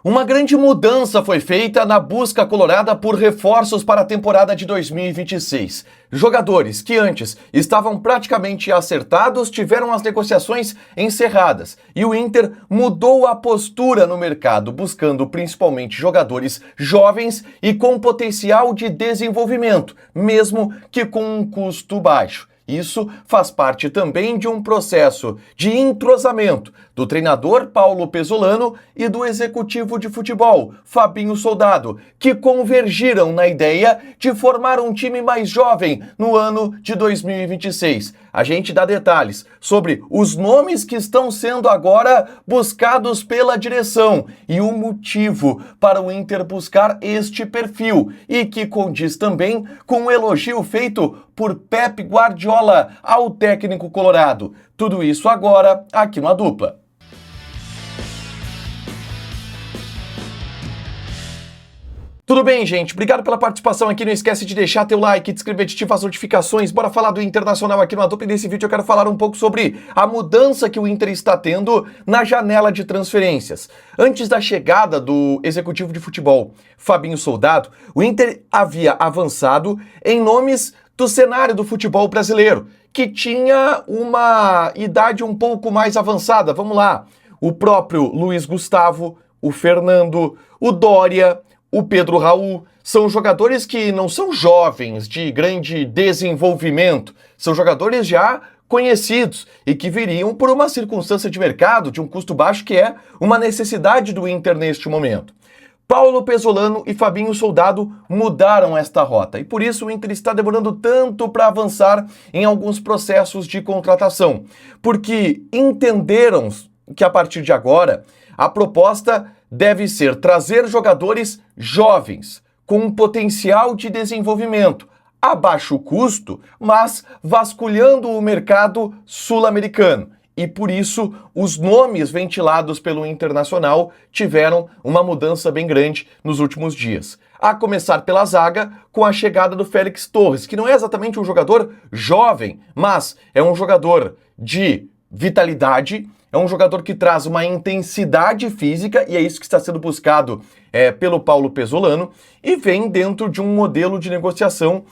Uma grande mudança foi feita na busca colorada por reforços para a temporada de 2026. Jogadores que antes estavam praticamente acertados tiveram as negociações encerradas e o Inter mudou a postura no mercado, buscando principalmente jogadores jovens e com potencial de desenvolvimento, mesmo que com um custo baixo. Isso faz parte também de um processo de entrosamento do treinador Paulo Pesolano e do executivo de futebol, Fabinho Soldado, que convergiram na ideia de formar um time mais jovem no ano de 2026. A gente dá detalhes sobre os nomes que estão sendo agora buscados pela direção e o motivo para o Inter buscar este perfil e que condiz também com o elogio feito por Pep Guardiola ao técnico colorado. Tudo isso agora aqui no A Dupla. Tudo bem, gente? Obrigado pela participação aqui. Não esquece de deixar teu like, de inscrever, de ativar as notificações. Bora falar do Internacional aqui no A Dupla. E nesse vídeo eu quero falar um pouco sobre a mudança que o Inter está tendo na janela de transferências. Antes da chegada do executivo de futebol, Fabinho Soldado, o Inter havia avançado em nomes do cenário do futebol brasileiro, que tinha uma idade um pouco mais avançada. Vamos lá. O próprio Luiz Gustavo, o Fernando, o Dória, o Pedro Raul, são jogadores que não são jovens de grande desenvolvimento, são jogadores já conhecidos e que viriam por uma circunstância de mercado de um custo baixo que é uma necessidade do Inter neste momento. Paulo Pesolano e Fabinho Soldado mudaram esta rota e por isso o Inter está demorando tanto para avançar em alguns processos de contratação, porque entenderam que a partir de agora a proposta deve ser trazer jogadores jovens, com um potencial de desenvolvimento, a baixo custo, mas vasculhando o mercado sul-americano. E por isso, os nomes ventilados pelo Internacional tiveram uma mudança bem grande nos últimos dias. A começar pela zaga, com a chegada do Félix Torres, que não é exatamente um jogador jovem, mas é um jogador de vitalidade, é um jogador que traz uma intensidade física, e é isso que está sendo buscado pelo Paulo Pesolano, e vem dentro de um modelo de negociação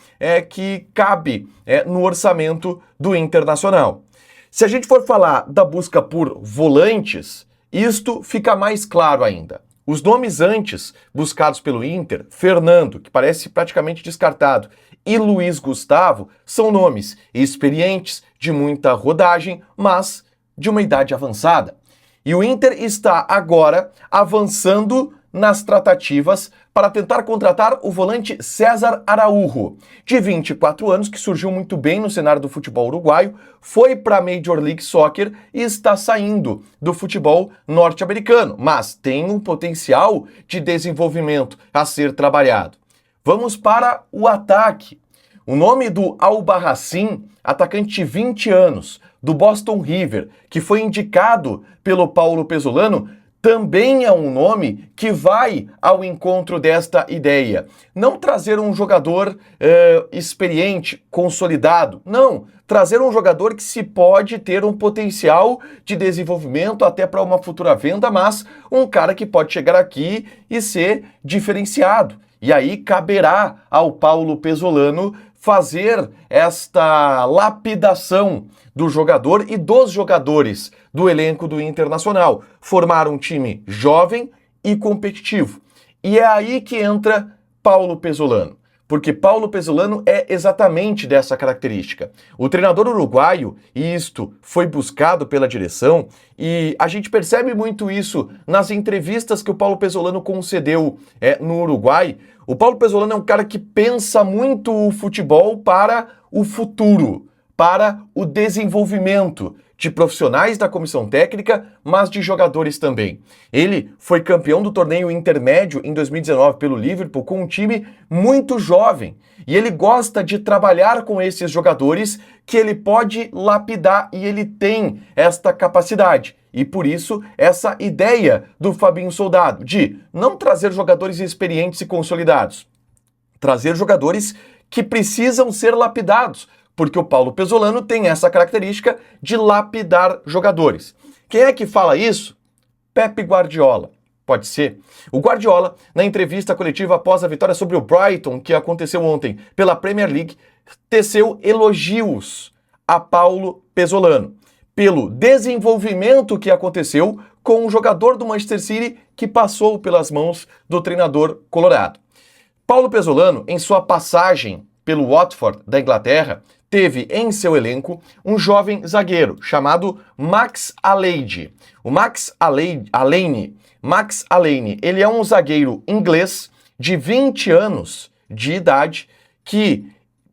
que cabe no orçamento do Internacional. Se a gente for falar da busca por volantes, isto fica mais claro ainda. Os nomes antes buscados pelo Inter, Fernando, que parece praticamente descartado, e Luiz Gustavo, são nomes experientes, de muita rodagem, mas de uma idade avançada. E o Inter está agora avançando nas tratativas para tentar contratar o volante César Araújo, de 24 anos, que surgiu muito bem no cenário do futebol uruguaio, foi para a Major League Soccer e está saindo do futebol norte-americano, mas tem um potencial de desenvolvimento a ser trabalhado. Vamos para o ataque. O nome do Albarracín, atacante de 20 anos, do Boston River, que foi indicado pelo Paulo Pesolano, também é um nome que vai ao encontro desta ideia. Não trazer um jogador experiente, consolidado. Não, trazer um jogador que se pode ter um potencial de desenvolvimento até para uma futura venda, mas um cara que pode chegar aqui e ser diferenciado. E aí caberá ao Paulo Pesolano fazer esta lapidação do jogador e dos jogadores do elenco do Internacional, formar um time jovem e competitivo. E é aí que entra Paulo Pesolano, porque Paulo Pesolano é exatamente dessa característica. O treinador uruguaio, e isto foi buscado pela direção, e a gente percebe muito isso nas entrevistas que o Paulo Pesolano concedeu no Uruguai. O Paulo Pesolano é um cara que pensa muito o futebol para o futuro, para o desenvolvimento de profissionais da comissão técnica, mas de jogadores também. Ele foi campeão do torneio intermédio em 2019 pelo Liverpool com um time muito jovem. E ele gosta de trabalhar com esses jogadores que ele pode lapidar e ele tem esta capacidade. E por isso, essa ideia do Fabinho Soldado de não trazer jogadores experientes e consolidados, trazer jogadores que precisam ser lapidados, porque o Paulo Pesolano tem essa característica de lapidar jogadores. Quem é que fala isso? Pep Guardiola. Pode ser. O Guardiola, na entrevista coletiva após a vitória sobre o Brighton, que aconteceu ontem pela Premier League, teceu elogios a Paulo Pesolano pelo desenvolvimento que aconteceu com o jogador do Manchester City que passou pelas mãos do treinador colorado. Paulo Pesolano, em sua passagem pelo Watford da Inglaterra, teve em seu elenco um jovem zagueiro chamado Max Alade. O Max Alane, ele é um zagueiro inglês de 20 anos de idade que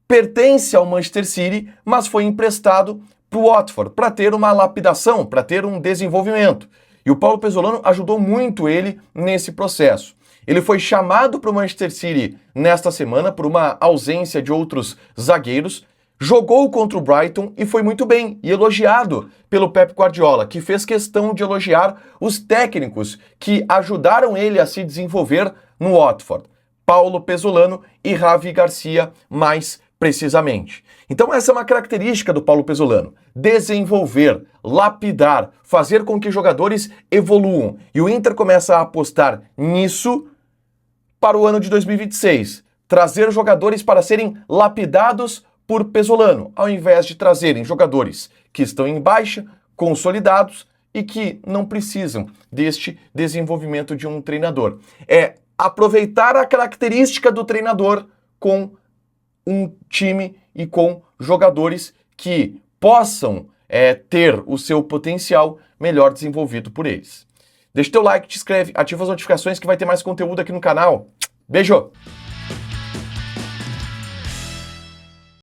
pertence ao Manchester City, mas foi emprestado para o Watford para ter uma lapidação, para ter um desenvolvimento. E o Paulo Pesolano ajudou muito ele nesse processo. Ele foi chamado para o Manchester City nesta semana por uma ausência de outros zagueiros, jogou contra o Brighton e foi muito bem, e elogiado pelo Pep Guardiola, que fez questão de elogiar os técnicos que ajudaram ele a se desenvolver no Watford, Paulo Pesolano e Javi Garcia, mais precisamente. Então essa é uma característica do Paulo Pesolano: desenvolver, lapidar, fazer com que jogadores evoluam. E o Inter começa a apostar nisso para o ano de 2026, trazer jogadores para serem lapidados por Pesolano, ao invés de trazerem jogadores que estão em baixa, consolidados e que não precisam deste desenvolvimento de um treinador. É aproveitar a característica do treinador com um time e com jogadores que possam ter o seu potencial melhor desenvolvido por eles. Deixa o teu like, te inscreve, ativa as notificações que vai ter mais conteúdo aqui no canal. Beijo!